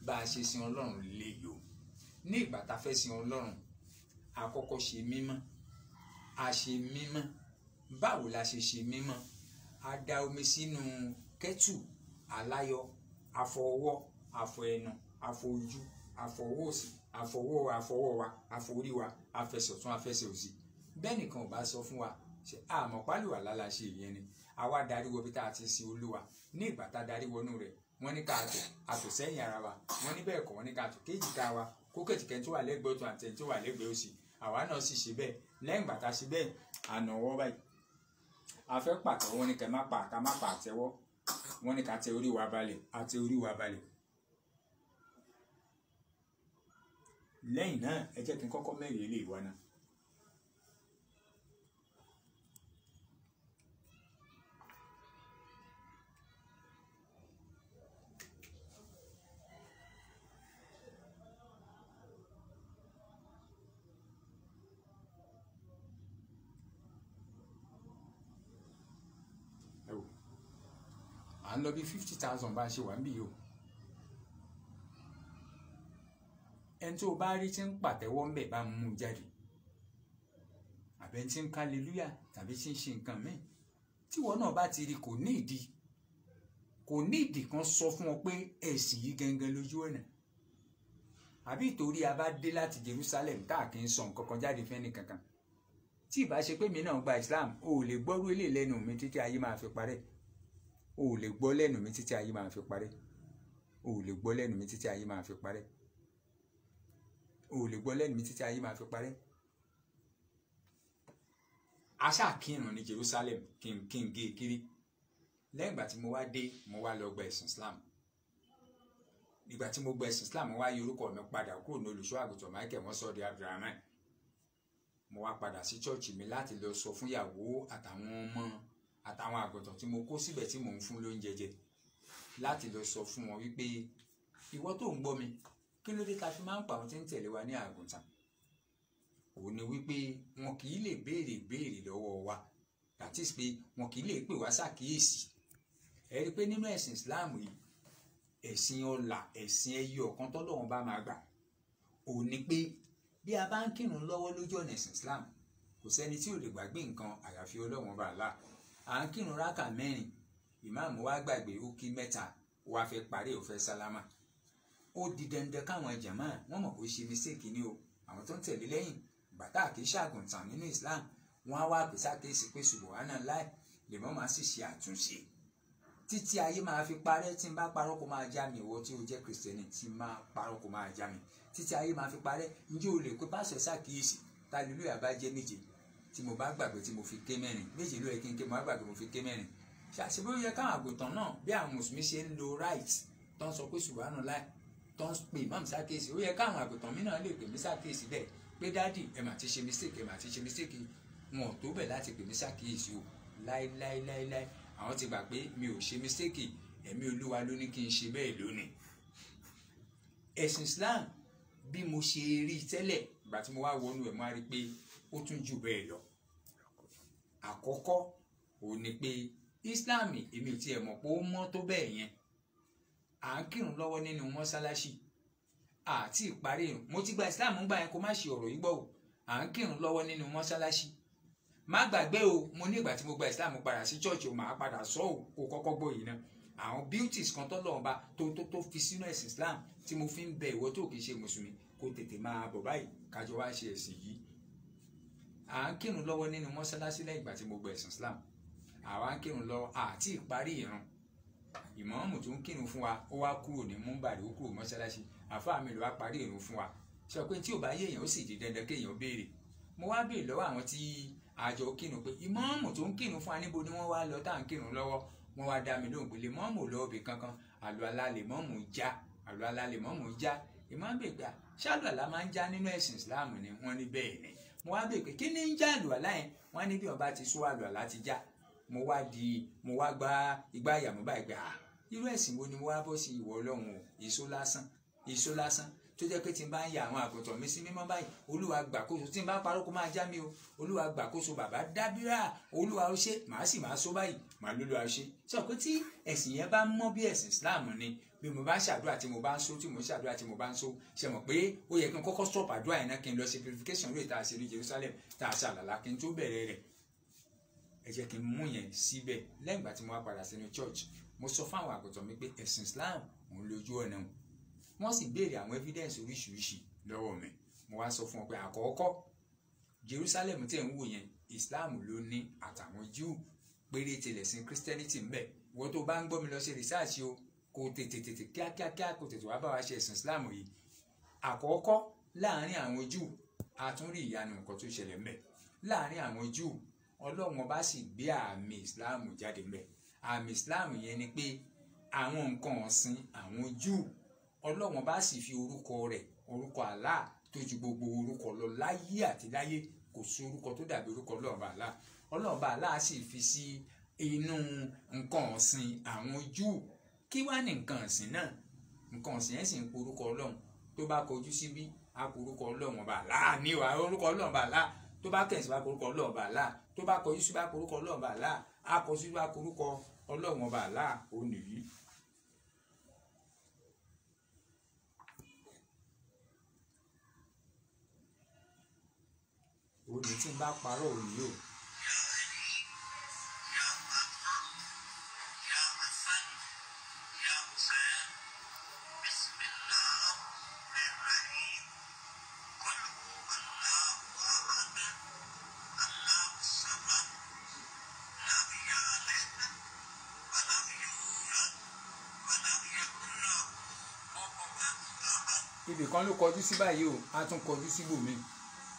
bá a ṣe sin ọlọ́run léyò ní ìgbà tá a fẹ́ sin ọlọ́run a kọ́kọ́ ṣe mímọ́ a ṣe mímọ́ báwo la ṣe ṣe mímọ́ a da omi sínú kẹ́tù aláyọ̀ àfọwọ́ àfọ ẹnu àfọ ojú àfọwọ́ òsì àfọwọ́ wa àforí wa àfẹsọ̀tún àfẹsẹ̀ òsì bẹ́ẹ̀ nìkan ò bá sọ fún wa ṣe àmọ́ pálíwà lálá ṣe ìyẹn ni àwa darí wọ bí tá a ti sin olúwa ní ìgbà tá a darí wọnú rẹ̀ wọ́n ní ká àtò sẹ́yìn ara wa wọ́n ní bẹ́ẹ̀ kọ́ wọ́n ní ká àtò kéjì ká wa kó kẹ̀tìkẹ́ tó wà lẹ́gbẹ̀ẹ́ ọ̀tún àti tó wà lẹ́gbẹ̀ẹ́ òsì àwa náà sì ṣe bẹ́ẹ̀ lẹ́yìn ìgbà tá a ṣe bẹ́ẹ̀ ànàwọ́ báyìí a fẹ́ pàtẹ́wọ́ wọ́n ní ká má pa àtẹ́wọ́ wọ́n ní ká tẹ orí wa balẹ̀ àtẹ orí wa balẹ̀ lẹ́yìn náà ẹ jẹ́ kí n kọ́kọ́ mẹ́rin ilé ìwà náà. À ń lọ bí 50,000 bá a ṣe wà ń bì yìí o ẹni tó bá rí tí ń pàtẹ́wọ́ ń bẹ̀ bá mú un jáde àbẹ̀ tí ń kálelúyà tàbí tí ń ṣe nǹkan míì tíwọ náà bá ti rí kò ní ìdí kan sọ fún ọ pé ẹ̀sìn yìí gangan lójú ọ̀nà àbí ìtorí a bá dé láti Jerusalem tá a kì í sọ nǹkan kan jáde fẹ́ni kankan tí ìbá ṣe pé mi náà gba Islam o ò lè gbọ́rú ilé lẹ́nu mi títí ayé máa fi parẹ́ o ò lè gbọ́ lẹ́nu mi títí ayé máa fi parẹ́ o ò lè gbọ́ lẹ́nu mi títí ayé máa fi parẹ́ o ò lè gbọ́ lẹ́nu mi títí ayé máa fi parẹ́. aṣá kírun ní Jerusalem kí n gé kiri lẹ́yìn ìgbà tí mo wá dé mo wá lọ gba ẹ̀sìn Islam ìgbà tí mo gba ẹ̀sìn Islam mo wá yí orúkọ mi padà kúrò ní olùṣọ́ àgùntàn Michael wọ́n sọ di Abdulrahman mo wá padà sí chọ́ọ̀chì mi láti lọ sọ fún ìyàwó àtàwọn ọmọ àtàwọn àgùntàn tí mo kó síbẹ̀ tí mò ń fún lóúnjẹ jẹ láti lọ sọ fún wọn wípé ìwọ tó ń gbọ́ mi kí ló dé ta fi máa ń pa àwọn tí ń tẹ̀lé wa ní àgùntàn òun ni wípé wọn kì í lè béèrè lọ́wọ́ wa that is pé wọn kì í lè pè wá ṣàkíyèsí ẹ rí i pé nínú ẹ̀sìn Islam yìí ẹ̀sìn ọlà ẹ̀sìn ẹyọ ọ̀kan tọ́lọ́run bá máa gbà òun ni pé bí a bá ń kírun lọ́wọ́ lójú ọ̀nà ẹ̀sìn Islam kò sẹ́ni tí ò lè gbàgbé nǹkan àyàfi Ọlọ́run bá Allah. À ń kírun rákà mẹ́rin ìmáàmù wa gbàgbé ó kí mẹ́ta wá fẹ́ parí ó fẹ́ sálámà ó di dandan káwọn jàmáà wọ́n mọ̀ kó ṣe mistake ni o àwọn tó ń tẹ̀lé lẹ́yìn bàtà kì í ṣàgùntàn nínú Islam wọ́n á wá pèsè àkéésí pé subhanallah lè mọ́ máa sì ṣe àtúnṣe títí ayé máa fi parẹ́ tí n bá parọ́ kó máa já mi ìwọ tí o jẹ́ kìrìsìtẹ́nì tí n máa parọ́ kó máa já mi títí ayé máa fi parẹ́ ǹjẹ́ o lè pé pásọ̀ ṣàkíyèsí hallelujah bá jẹ́ méje tí mo bá gbàgbé tí mo fi ké mẹ́rin méje ló yẹ kí n ké mo bá gbàgbé mo fi ké mẹ́rin ṣàṣebó yẹ káwọn àgùntàn náà bí àwọn mùsùlùmí ṣe ń lo right tó ń sọ pé subhanallah tó ń pè mọ́mù ṣàkíyèsí ó yẹ káwọn àgùntàn mi náà lè pè mí ṣàkíyèsí bẹ́ẹ̀ pé dádì ẹ mà ti ṣe mistake ẹ mà ti ṣe mistake wọn ò tó bẹ̀ láti pè mí ṣàkíyèsí o láíláíláíláí àwọn ti gbà pé mi ò ṣe mistake ẹ̀mí Olúwa ló ní kí n ṣe bẹ́ẹ̀ lónìí. ẹ̀sìn Islam bí mo ṣe rí tẹ́lẹ̀ ìgbà tí mo wá wọnú ẹ̀ mo á rí pé ó tún jù bẹ́ẹ̀ lọ. àkọ́kọ́ òun ni pé Islam èmi ò tiẹ̀ mọ̀ pé ó mọ́ tó bẹ́ẹ̀ yẹn à ń kírun lọ́wọ́ nínú mọ́sálásí àti ìparí irun mo ti gba Islam gbà yẹn kó má ṣe ọ̀rọ̀ yìí gbọ́ o à ń kírun lọ́wọ́ nínú mọ́sálásí má gbàgbé o mo ní ìgbà tí mo gba Islam padà sí church o màá padà sọ ò kó kọ́kọ́ gbọ́ yìí náà àwọn beauties kan tọ́lọ́run bá tó fi sínú ẹ̀sìn Islam tí mo fi ń bẹ ìwọ tó kì í ṣe mùsùlùmí kó tètè máa bọ̀ báyìí kájọ wá ṣe ẹ̀sìn yìí à ń kírun lọ́wọ́ nínú mọ́sálásí lẹ́yìn ìgbà tí mo gba ẹ̀sìn Islam àwa ń kírun lọ́wọ́ àti ìparí ìrun ìmáàmù tó ń kírun fún wa ó wá kúrò ní múmbàrí ó kúrò mọ́sálásí àfáà mi ló wá parí ìrun fún wa sọ pé tí ò bá yé èèyàn ó sì di dandan kéèyàn béèrè mo wá béèrè lọ́wọ́ àwọn tí àjọ kírun pé ìmáàmù tó ń kírun fún wa níbo ni wọ́n wá lọ tá à ń kírun lọ́wọ́ wọ́n wá dá mi lóhùn pé lè mọ́mù lọ́wọ́ bì kankan àlùalá lè mọ́mù já àlùalá lè mọ́mù já ìmáàmù bèè pé ṣáàlùalá máa ń já nínú ẹ̀sìn Islam ni wọ́n ní bẹ́ẹ̀ ni mo wá bèè pé kí ni ń já àlùalá yẹn wọ́n ní bí wọ́n bá ti sọ àlùalá ti já mo wá gba igbá àyàmú báyìí pé irú ẹ̀sìn wo ni mo wá bọ́ sí ìwọ Ọlọ́run o èso lásán tó jẹ́ pé tí n bá ń ya àwọn àgùntàn mi sí mímọ́ báyìí Olúwa gbàkóso tí n bá parọ́ kó máa já mi o Olúwa gbàkóso bàbá dábírà Olúwa ó ṣe màá sì máa sọ báyìí màá lólúwa ó ṣe sọ pé tí ẹ̀sìn yẹn bá mọ́ bí ẹ̀sìn Islam ni bí mo bá ń ṣàdúrà tí mo bá ń sọ tí mo ń ṣàdúrà tí mo bá ń sọ ṣe mọ̀ pé ó yẹ kí n kọ́kọ́ stop àdúrà yẹn náà kí n lọ sí purification lóye tá a ṣe ní Jerusalem tá a ṣàlàlá kí n tó bẹ̀rẹ̀ rẹ̀ ẹ jẹ́ kí n mú yẹn síbẹ̀ lẹ́yìn ìgbà tí mo wá padà sínú church mo sọ fáwọn àgùntàn mi pé ẹ̀sìn Islam òun lójú ọ̀nà wọn sì béèrè àwọn evidence oríṣiríṣi lọ́wọ́ mi mo wá sọ fún wọn pé àkọ́kọ́ Jerusalem tẹ̀ ń wò yẹn Islam ló ní àtàwọn Jew péréte lẹ̀sìn Christianity ń bẹ wọ́n tó bá ń gbọ́ mi lọ ṣe research o kò tètè kíákíá kò tètè wá bá wa ṣe ẹ̀sìn Islam yìí àkọ́kọ́ láàárín àwọn Jew a tún rí ìyanu nǹkan tó ṣẹlẹ̀ ń bẹ láàárín àwọn Jew Ọlọ́run ọba sì gbé àmì Islam jáde ń bẹ àmì Islam yẹn ni pé àwọn nǹkan ọ̀sìn àwọn Jew Ọlọ́run bá sì fi orúkọ rẹ̀ orúkọ Allah tó ju gbogbo orúkọ lọ láyé àti láyé kò sí orúkọ tó dàbí orúkọ Ọlọ́run bá Allah sì fi sí inú nǹkan ọ̀sìn àwọn Júù kí wá ní nǹkan ọ̀sìn náà nǹkan ọ̀sìn yẹn sì ń pe orúkọ Ọlọ́run tó bá kọjú síbí á pe orúkọ Ọlọ́run bá Allah ní ìwà orúkọ Ọlọ́run bá Allah tó bá kẹ̀sì bá pe orúkọ Ọlọ́run bá Allah tó bá kọjú sí bá pe orúkọ Ọlọ́run bá Allah á kọjú sí bá pe orúkọ Ọlọ́run bá Allah ó nìyí. òní tí n bá parọ́ òní yóò. ibì kan ló kọjú sí báyìí o a tún kọjú síbòmíì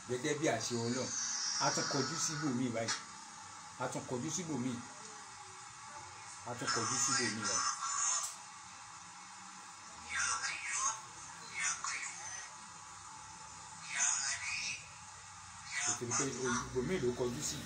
gẹ́gẹ́ bí àṣẹ Ọlọ́run a tún kọjú síbòmíì báyìí a tún kọjú síbòmíì a tún kọjú síbòmíì báyìí. òtún pé ibòmíì ló kọjú sí.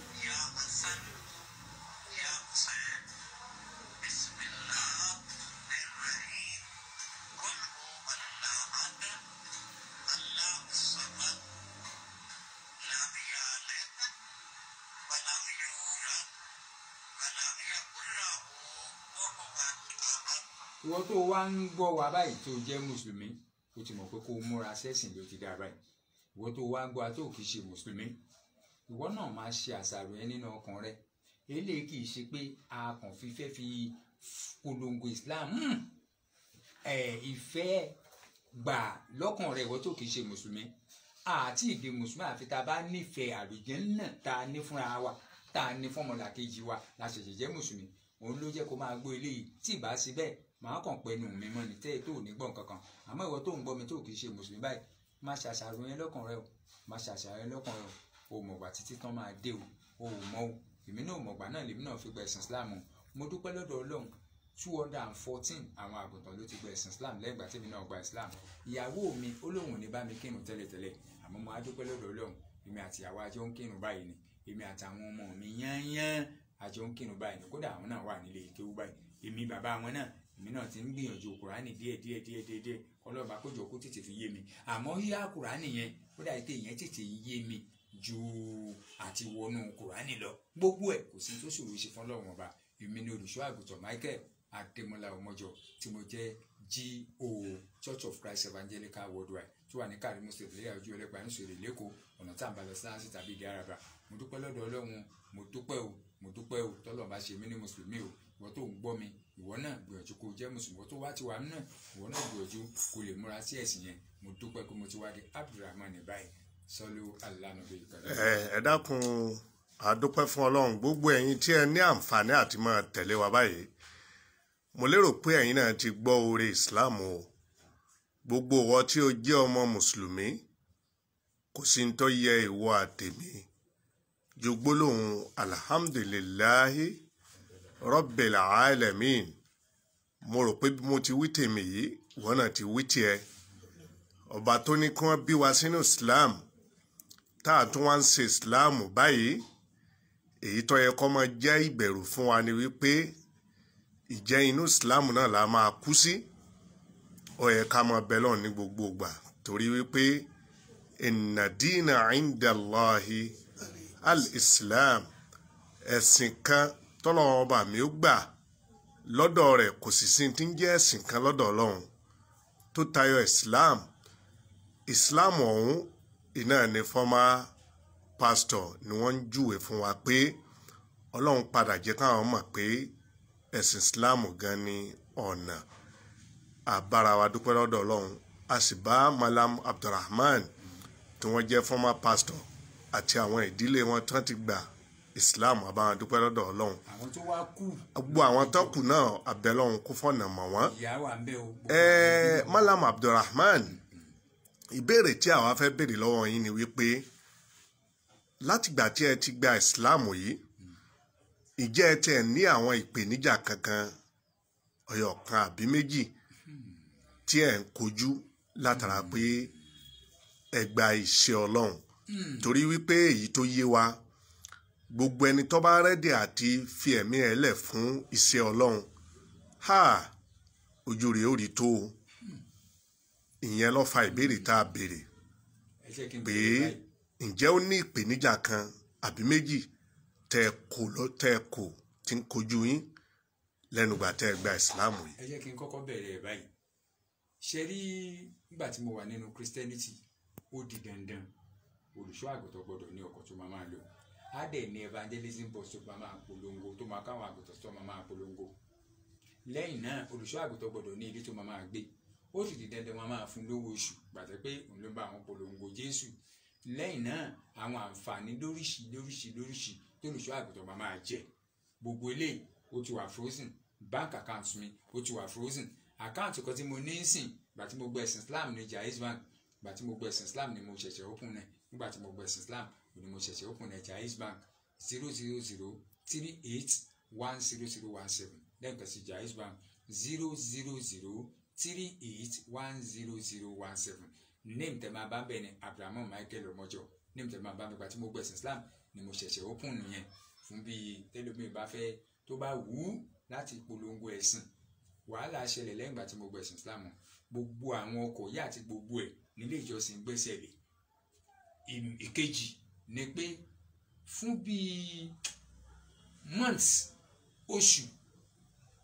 ìwọ tó wá ń gbọ́ wa báyìí tó jẹ́ mùsùlùmí o ti mọ̀ pé kó o múra sẹ́sìn ló ti dá báyìí ìwọ tó wá ń gbọ́ wa tó kì í ṣe mùsùlùmí ìwọ náà máa ṣe àṣàrò ẹ nínú ọkàn rẹ eléyìí kì í ṣe pé a kàn fi fẹ́ fi polongo Islam ìfẹ́ gbà lọ́kàn rẹ ìwọ tó kì í ṣe mùsùlùmí àti ìdè mùsùlùmí àfi tá a bá nífẹ̀ẹ́ àlùjánnà tá a ní fúnra wa tá a ní fọ́mọlàkejì wa la ṣẹ̀ṣẹ̀ jẹ́ mùsùlùmí òun ló jẹ́ kó máa gbọ́ eléyìí tí ì bá sí bẹ́ẹ̀ màá kàn pẹ́nu mi mọ́ ni tẹ́ ẹ tó ní gbọ́n kankan àmọ́ ìwọ tó ń gbọ́ mi tó kì í ṣe mùsùlùmí báyìí má ṣàṣàrò yẹn lọ́kàn rẹ o má ṣàṣàrò yẹn lọ́kàn rẹ o mọ̀gbà títí tán máa dé o mọ̀ o èmi náà mọ̀gbà náà lèmi náà fi gba ẹ̀sìn Islam o mo dúpẹ́ lọ́dọ̀ Ọlọ́run 214 àwọn àgùntàn ló ti gba ẹ̀sìn Islam lẹ́yìn ìgbà tí èmi náà gba Islam ìyàwó mi ó lóun ò ní bá mi kírun tẹ́lẹ̀tẹ́lẹ̀ àmọ́ mo á dúpẹ́ lọ́dọ̀ Ọlọ́run èmi àti ìyàwó àjọ ń kírun báyìí ni èmi àtàwọn ọmọ mi yányán àjọ ń kírun báyìí ni kódà àwọn náà wà nílé ìkéwú báyìí èmi bàbá wọn náà èmi náà ti ń gbìyànjú kùránì díẹ̀ ọlọ́ba kójọ kó tètè fi yé mi àmọ́ yíyá kùránì yẹn kódà ètè yẹn tètè yé mi ju àti wọnú kùránì lọ gbogbo ẹ̀ kò sí tó ṣòro ṣe fún Ọlọ́run ọba èmi ni olùṣọ́ àgùntàn Michael Adémọ́lá Ọmọjọ tí mo jẹ́ GO Church of Christ Evangelical Worldwide tó wà ní Karimu State lẹ́yà ojú ẹlẹ́gbàá ní sòrè lẹ́kọ̀ọ́ ọ̀nà tá à ń bá lọ sáàsì tàbí ìdí àràbà mo dúpẹ́ lọ́dọ̀ Ọlọ́run mo dúpẹ́ o tọ́lọ́run bá ṣe mí ní mùsùlùmí o ìwọ tó ń gbọ́ mi ìwọ náà gbìyànjú kó jẹ́ mùsùlùmí ìwọ tó wá ti wà nínú ìwọ náà gbìyànjú kó lè múra sí ẹ̀sìn yẹn mo dúpẹ́ pé mo ti wá di Abdulrahman báyìí sọlú alánàbẹ ìkàlẹ. ẹ dákun àdúpẹ́ fún Ọlọ́run gbogbo ẹ̀yin tí ẹ ní àǹfààní àti máa tẹ̀lé wa báyìí mo lérò pé ẹ̀yin náà ti gbọ́ oore Islam o gbogbo ìwọ tí o jẹ́ ọmọ mùsùlùmí kò sí ní tó yẹ ìwọ àtèmi ju gbólóhùn alhamdulillahi rabbil alamin mo rò pé bí mo ti wí tèmi yìí ìwọ náà ti wí tiẹ̀ ọba tó ní kí wọ́n bí wa sínú Islam tá a tún wá ń ṣe Islam báyìí èyí tó yẹ kó máa jẹ́ ìbẹ̀rù fún wa ni wípé ìjẹ́ inú Islam náà la máa kú sí ó yẹ ká máa bẹ lọ́run ní gbogbo ìgbà torí wípé inna dina inda Allahi al-Islam ẹ̀sìn kan tọ́lọ́run ọba mi ó gbà lọ́dọ̀ rẹ̀ kò sì sí ti ń jẹ́ ẹ̀sìn kan lọ́dọ̀ Ọlọ́run tó tayọ Islam ọ̀hún iná ní former pastor ni wọ́n ń júwe fún wa pé Ọlọ́run padà jẹ́ káwọn mọ̀ pé ẹ̀sìn Islam gan ni ọ̀nà àbára wa dúpẹ́ lọ́dọ̀ Ọlọ́run a sì bá Malam Abdulrahman tí wọ́n jẹ́ former pastor àti àwọn ìdílé wọn tí wọ́n ti gbà Islam àbáwọn dúpẹ́ lọ́dọ̀ Ọlọ́run àwọn tó wá kú gbogbo àwọn tó kù náà abẹ́lọ́run kó fọ̀nà mọ̀ wọ́n. ìyá wa ń bẹ o. Malam Abdulrahman ìbéèrè tí àwa fẹ́ béèrè lọ́wọ́ yín ni wípé látìgbà tí ẹ ti gba Islam yìí ìjẹ́ ẹ tẹ̀ ní àwọn ìpèníjà kankan ọ̀yọ̀ kan àbí méjì tí ẹ ń kojú látara pé ẹ gba iṣẹ́ Ọlọ́run torí wípé èyí tó yé wa gbogbo ẹni tó bá rẹ́dì àti fi ẹ̀mí ẹ̀ lẹ̀ fún iṣẹ́ Ọlọ́run ojú rẹ̀ ó rí tó o ìyẹn ló fa ìbéèrè tá a béèrè pé ǹjẹ́ ó ní ìpèníjà kan àbí méjì tẹ́ ẹ kò tí ń kojú yín lẹ́nu ìgbà tẹ́ ẹ gba ìsìláàmù yìí. ẹ jẹ́ kí n kọ́kọ́ bẹ̀rẹ̀ báyìí ṣe rí nígbà tí mo wà nínú Christianity ó di dandan olùṣọ́ àgùntàn gbọ́dọ̀ ní ọkọ̀ tó máa lò á dẹ̀ ní evangelism bus tó máa polongo tó máa káwọn àgùntàn tó máa polongo lẹ́yìn náà olùṣọ́ àgùntàn gbọ́dọ̀ ní ibi tó máa gbé ó sì di dandan wọn máa fún lówó oṣù gbàtẹ́ pé òun ló ń bá àwọn polongo Jésù lẹ́yìn náà àwọn àǹfààní lóríṣìí tó olùṣọ́ àgùntàn máa jẹ gbogbo eléyìí ó ti wà frozen bank account mi ó ti wà frozen account kan tí mo ní í sìn gbà tí mo gbọ́ ẹ̀sìn Islam ní Jaiz Bank gbà tí mo gbọ́ ẹ̀sìn Islam ni mo ṣẹ̀ṣẹ̀ open náà nígbà tí mo gbọ́ ẹ̀sìn Islam ni mo ṣẹ̀ṣẹ̀ open náà Jaiz Bank 00038100017 lẹ́ẹ̀kan sí Jaiz Bank 00038100017 name tẹ̀ máa bá ń bẹ̀ ni Abdulrahman Michael Ọmọjọ name tẹ̀ máa bá ń bẹ̀ gbà tí mo gbọ́ ẹ̀sìn Islam ni mo ṣẹ̀ṣẹ̀ open nìyẹn fún bíi tẹ́lómi bá fẹ́ tó bá wù ú láti polongo ẹ̀sìn wàhálà ṣẹlẹ̀ lẹ́yìn ìgbà tí mo gbọ́ ẹ̀sìn Islam gbogbo àwọn ọkọ̀ yìí àti gbogbo ẹ̀ nílé ìjọsìn gbẹ́sẹ̀ lé ìkejì ni pé fún bíi months oṣù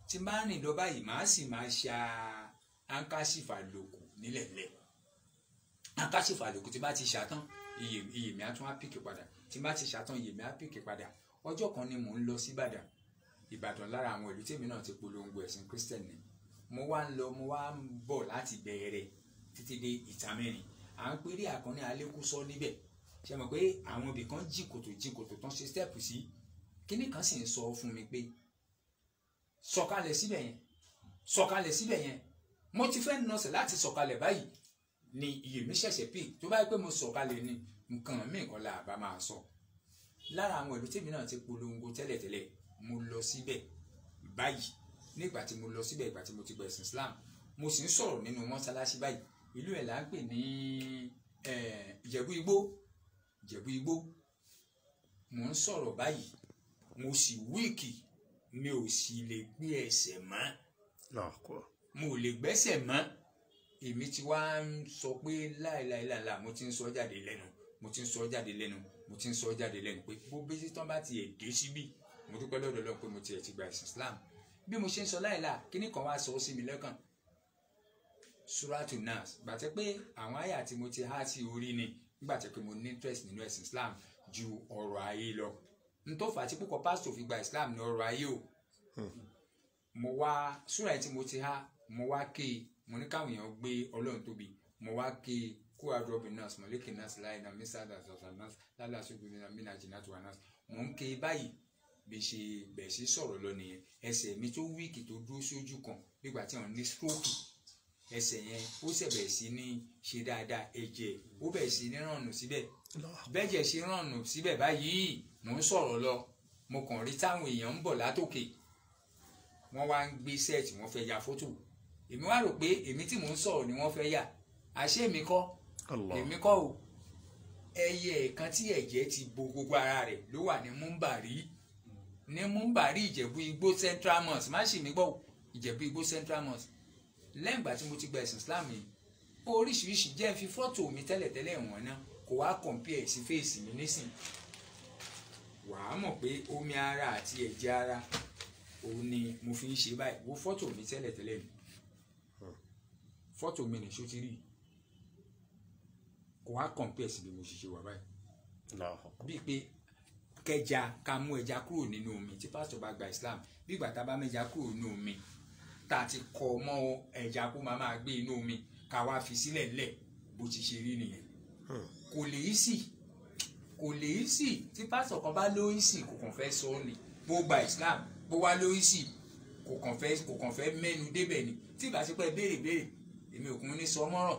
tí tí n bá rìn lọ báyìí màá sì máa ṣa ankásífà lòkù nílẹ̀lẹ̀ ankásífà lòkù tí bá ti ṣàtán iye mi á tún á pìkì padà tí n bá ti ṣàtán iye mi á pìkì padà. Ọjọ́ kan ni mò ń lọ sí Ìbàdàn lára àwọn ìlú tèmi náà ti polongo ẹ̀sìn Christian ni mo wá ń lọ mo wá ń bọ̀ láti bẹ̀rẹ̀ títí dé Ìtàmẹ́rin à ń péré àkànní Alékúsọ níbẹ̀ ṣe mọ̀ pé àwọn ibì kan jí kòtò tán ṣe stẹ́ẹ̀pù sí kíní kan sì ń sọ fún mi pé sọ̀kalẹ̀ síbẹ̀ yẹn mo ti fẹ́ nọsẹ̀ láti sọ̀kalẹ̀ báyìí ni iye mi ṣẹ̀ṣẹ̀ pè tó bá yẹ pé mo sọ̀kalẹ̀ ni nǹkan míì kan là bá máa sọ. Lára àwọn ìlú tèmi náà ti polongo tẹ́lẹ̀tẹ́lẹ̀ mo lọ síbẹ̀ báyìí nígbà tí mo lọ síbẹ̀ ìgbà tí mo ti gba ẹ̀sìn Islam mo sì ń sọ̀rọ̀ nínú mọ́sálásí báyìí ìlú ẹ̀ là ń pè ní Ìjẹ̀bú Igbó mo ń sọ̀rọ̀ báyìí mo sì wíìkì mi ò sì lè gbé ẹsẹ̀ mọ́ mo ò lè gbẹ́sẹ̀ mọ́ èmi ti wá ń sọ pé láìláìláìlá mo ti ń sọ jáde lẹ́nu pé bó bẹ́sí tán bá tiẹ̀ dé síbí mo dúpẹ́ lọ́dọ̀ Ọlọ́run pé mo tiẹ̀ ti gba ẹ̀sìn Islam bí mo ṣe ń sọ láìlá kíní kan wá sọ sí mi lọ́kàn Suratu Nas gbàtẹ́ pé àwọn àyà tí mo ti há sí orí ni nígbàtẹ́ pé mo ní interest nínú ẹ̀sìn Islam ju ọ̀rọ̀ ayé lọ ntọ́fà tí púpọ̀ pásítọ̀ fi gba Islam ní ọ̀rọ̀ ayé o mo wá súrà tí mo ti há mo wá ké mo ní káwọn èèyàn gbé Ọlọ́run tóbi mo wá ké kó adrọ́bì nas mọ̀lẹ́kì nas láìna mísàdà sọ̀tà nas lálàsógbè mina jìnnà tó wà nas mo ń ké báyìí bí ṣe bẹ̀ sí sọ̀rọ̀ lọ nìyẹn ẹsẹ̀ mi tó wíìkì tó dúró sójú kan nígbà tí wọ́n ní stroke ẹsẹ̀ yẹn ó sì bẹ̀rẹ̀ sí ní ṣe dáadáa ẹ̀jẹ̀ ó bẹ̀rẹ̀ sí ní rànù síbẹ̀ bẹ́jẹ̀ ṣe rànù síbẹ̀ báyìí mò ń sọ̀rọ̀ lọ mo kàn rí táwọn èèyàn ń bọ̀ látòkè wọ́n wá ń gbé sẹ́ẹ̀tì wọ́n fẹ́ ya fótò èmi wá rò pé èmi tí mò ń sọ̀rọ̀ ni wọ́n fẹ́ yà àṣé èmi kọ́ o ẹyẹ kan tí ẹ̀jẹ̀ ti bo gbogbo ara rẹ̀ ló wà ní Múmbàrí Ìjẹ̀bú Igbó Central Mosque má ṣì mí gbọ́ Ìjẹ̀bú Igbó Central Mosque lẹ́yìn ìgbà tí mo ti gba ẹ̀sìn Islam yìí oríṣiríṣi jẹ́ fi fọ́tò mi tẹ́lẹ̀tẹ́lẹ̀ wọ̀n náà kò wá compare sí fèsì mi nísìn wàá mọ̀ pé omi ara àti ẹ̀jẹ̀ ara òun ni mo fi ń ṣe báyìí wo fọ́tò mi tẹ́lẹ̀tẹ́lẹ̀ mi fọ́tò mi nìṣó ti rí kò wá compare sí bí mo ṣe ṣe wà báyìí bíi pé kẹja ká mú ẹja kúrò nínú omi tí pásítọ̀ bá gba Islam bí ìgbà tá a bá mẹ́ja kúrò nínú omi tá a ti kọ mọ́ ẹja kó máa gbé inú omi ká wá fi sílẹ̀ lẹ̀ bó ti ṣe rí nìyẹn kò lè í sì tí pásítọ̀ kan bá lóyún sí kò kàn fẹ́ sọ ni bó gba Islam bó wá lóyún sí kò kàn fẹ́ mẹ́nu débẹ̀ ni tí ìbá ṣe pé béèrè èmi ò kún ní sọ mọ́rọ̀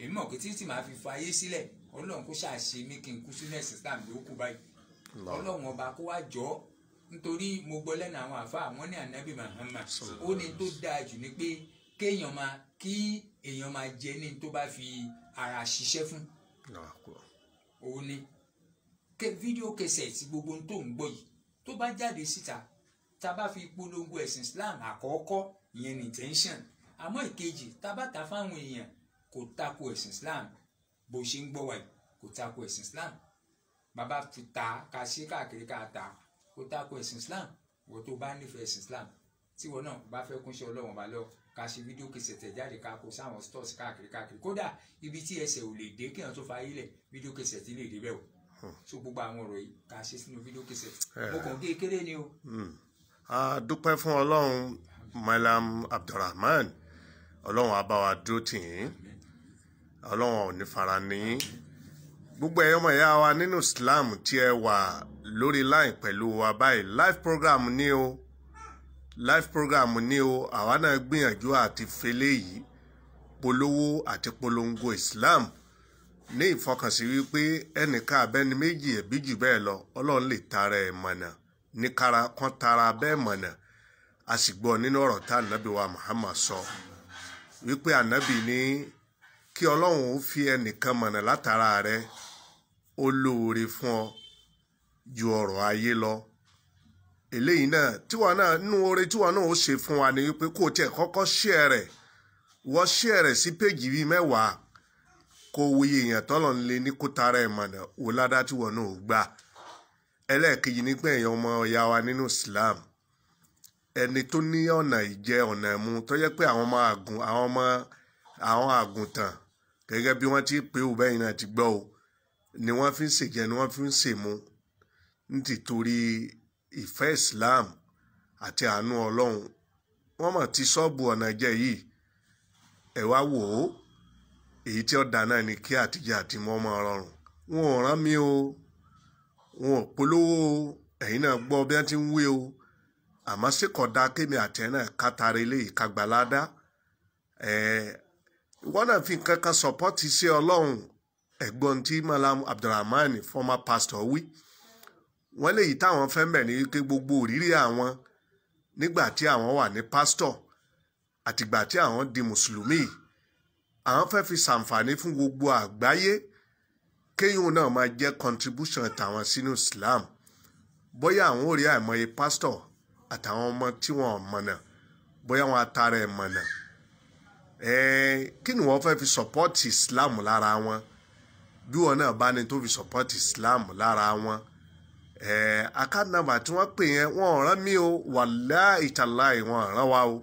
èmi mọ̀ pé títí màá fi fayé sílẹ̀ Ọlọ́run kó ṣàṣe mí kí n kú sínú ẹ̀sìn Islam ló kú báyìí Ọlọ́run ọba kó wá jọ nítorí mo gbọ́ lẹ́nu àwọn àfáà wọ́n ní ànábì Muhammad ó ní tó dáa jù ní pé kí èèyàn máa jẹ ní tó bá fi ara ṣiṣẹ́ fún òun ni fídíò kẹsẹ̀ tí gbogbo tó ń gbọ́ yìí tó bá jáde síta tá a bá fi polongo ẹ̀sìn Islam àkọ́kọ́ ìyẹn ní intention àmọ́ ìkejì tá a bá ta fáwọn èèyàn kò tako ẹ̀sìn Islam bó ṣe ń gbọ́ wáyé kò tako ẹ̀sìn Islam bàbá fi ta ká ṣe káàkiri ká ta kò tako ẹ̀sìn Islam wọ́n tó bá nífẹ̀ẹ́ ẹ̀sìn Islam tí wọ́n náà bá fẹ́ kúnṣẹ́ Ọlọ́run bá lọ ká ṣe fídíò kẹsẹ̀ tẹ̀ jáde ká kó sáwọn stores káàkiri kódà ibi tí ẹsẹ̀ ò lè dé kéèyàn tó fa ayé lẹ̀ fídíò kẹsẹ̀ tí lè dé bẹ́ẹ̀ o so gbogbo àwọn ọ̀rọ̀ yìí ká ṣe sínú fídíò kẹsẹ̀ mo kàn gé kéré ni o. a dúpẹ́ fún Ọlọ́run Malam Abdulrahman Ọlọ́run á bá wa dúró tì yín Ọlọ́run ò ní fara ní yín gbogbo ẹ̀yọ́ ọmọ ìyá wa nínú Islam tí ẹ wà lórí line pẹ̀lú wa báyìí live program ní o àwa náà gbìyànjú àti fẹlẹ́ yìí polówó àti polongo Islam ní ìfọkànsí wípé ẹnìkan abẹ́ni méjì ẹ̀bí jù bẹ́ẹ̀ lọ Ọlọ́run lè tara ẹ̀ mọ̀nà ní kára kan tara bẹ́ẹ̀ mọ̀nà a sì gbọ́ nínú ọ̀rọ̀ tá ànábì wa Muhammad sọ wípé ànábì ní kí Ọlọ́run ó fi ẹnìkan mọ̀nà látara rẹ̀ ó lóore fún ọ ju ọ̀rọ̀ ayé lọ eléyìí náà tíwọ́n náà nínú oore tíwọ́n náà ó ṣe fún wa ni wípé kó tiẹ̀ kọ́kọ́ share rẹ̀ wọ́n share rẹ̀ sí péjì bíi 10 kó wuye èèyàn tọ́lọ̀ ń lé ní kó tara ẹ̀ mọ̀nà wò ládá tíwọ́n náà ó gbà ẹlẹ́ẹ̀kejì nígbà èèyàn ọmọ ìyá wa nínú Islam ẹni tó ní ọ̀nà ìjẹ ọ̀nà ẹ̀mú tó jẹ́ pé àwọn àgùntàn gẹ́gẹ́ bí wọ́n ti pè ó bẹ́yìn náà ti gbọ́ o ni wọ́n fi ń ṣèjẹ ni wọ́n fi ń ṣèmú nítorí ìfẹ́ Islam àti àánú Ọlọ́run wọ́n mọ̀ ti ṣọ́ọ̀bù ọ̀nà jẹ yìí ẹ̀ wá wò ó èyí tí ó dá náà ni kí àtijọ́ àti mọ́ ọmọ rọrùn wọn ò rán mi o wọn ò polówó o ẹ̀yin náà gbọ́ bí wọ́n ti ń wé o àmọ́ sí kódà kémi àti ẹ̀ náà kátàrí ilé ìkagbàládá wọ́n náà fi nǹkan kan sọ́pọ́tì sí Ọlọ́run ẹ̀gbọ́n tí Malam Abdulrahman former pastor wí wọ́n léyìí táwọn fẹ́ mẹ̀ ní wípé gbogbo òrírí àwọn nígbà tí àwọn wà ní pastor àtìgbà tí àwọn di mùsùlùmí àwọn fẹ́ fi ṣàǹfààní fún gbogbo àgbáyé kéyìn náà máa jẹ́ contribution tàwọn sínú Islam bóyá àwọn ò rí àìmọye pastor àtàwọn ọmọ tí wọn mọ̀nà bóyá wọn atara ẹ̀ mọ̀nà kí ni wọ́n fẹ́ fi support Islam lára wọn bí wọn náà bá ní tó fi support Islam lára wọn account number tí wọ́n pè yẹn wọ́n rán mi o wallahi tallahi wọ́n rán wa o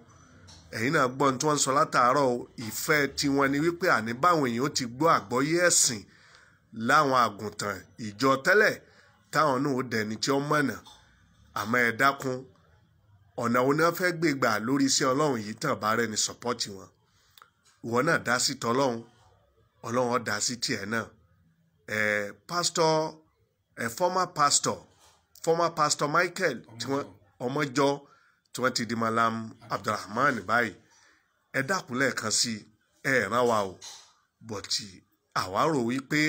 ẹ̀yin náà gbọ́n tí wọ́n sọ látàárọ̀ o ìfẹ́ tiwọn ni wípé àní báwọn èèyàn ti gbọ́ àgbọ́yé ẹ̀sìn láwọn àgùntàn ìjọ tẹ́lẹ̀ táwọn náà ó dẹni tí ó mọ̀nà àmọ́ ẹ dákun ọ̀nà wo ni wọ́n fẹ́ gbé gbà lórí iṣẹ́ Ọlọ́run yìí tàn bá rẹ̀ ní support wọn ìwọ náà dá sí tọ́lọ́run Ọlọ́run ó dá sí tiẹ̀ náà former pastor Michael tí wọ́n ọmọjọ tí wọ́n ti di Malam Abdulrahman báyìí ẹ dákun lẹ́ẹ̀kan sí ẹ ràn wá o bọ̀tì àwa rò wípé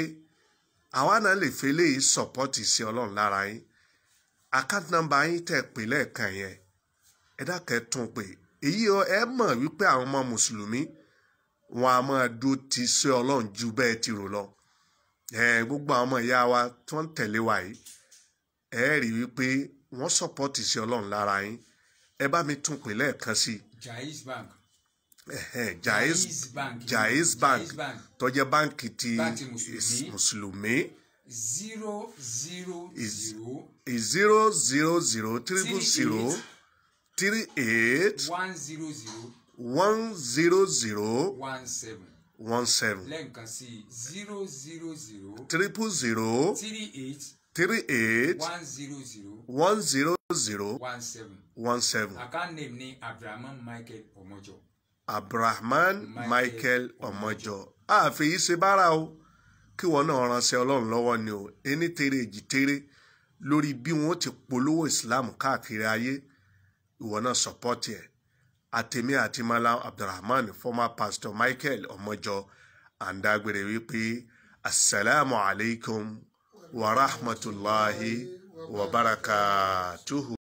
àwa náà lè fẹ́ lè sọ̀pọ́tì sí Ọlọ́run lára yín account number yín tẹ̀ pé lẹ́ẹ̀kan yẹn ẹ dákẹ́ tún pé èyí ẹ mọ̀ wípé àwọn ọmọ mùsùlùmí wọn a máa dúró ti sí Ọlọ́run ju bẹ́ẹ̀ ti rò lọ gbogbo àwọn ọmọ ìyá wa tí wọ́n ń tẹ̀lé wa yìí ẹ rí wípé wọ́n sọ̀pọ́tì sí Ọlọ́run lára yín ẹ bá mi tún pè lẹ́ẹ̀kan sí Jaiz Bank Jaiz Bank tó jẹ́ báǹkì ti mùsùlùmí 00038 lẹ́ẹ̀kan sí 00038 10017. Account name ni Abdulrahman Michael Omojo. Abdulrahman Michael Omojo. Àfi yìí ṣe bára o kí wọn náà ránṣẹ́ Ọlọ́run lọ́wọ́ ni o ẹni tèrè èjì tèrè lórí bí wọn ti polówó Islam káàkiri ayé ìwọ náà support ẹ àtẹmí àti Malam Abdulrahman former pastor Michael Omojo àndágbére wípé assalamu alaikum wa rahmatulahi wa barakatuhu.